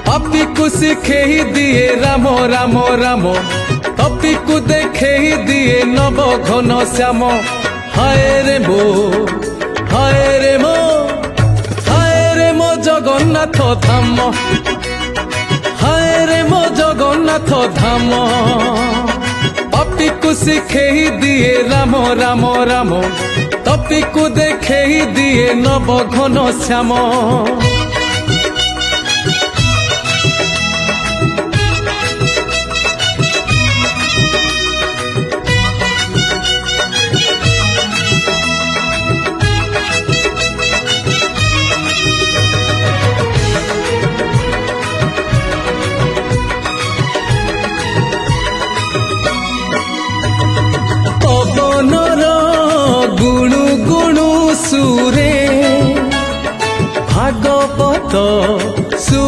पापी को शिखेई दिए राम राम राम तपी को देखेई दिए नव घन श्याम हाय रे मो हाय रे मो हाय रे मो जगन्नाथ धाम हाय रे मो जगन्नाथ धाम पापी को शिखेई दिए राम राम राम तपी को देखेई दिए नव घन श्याम।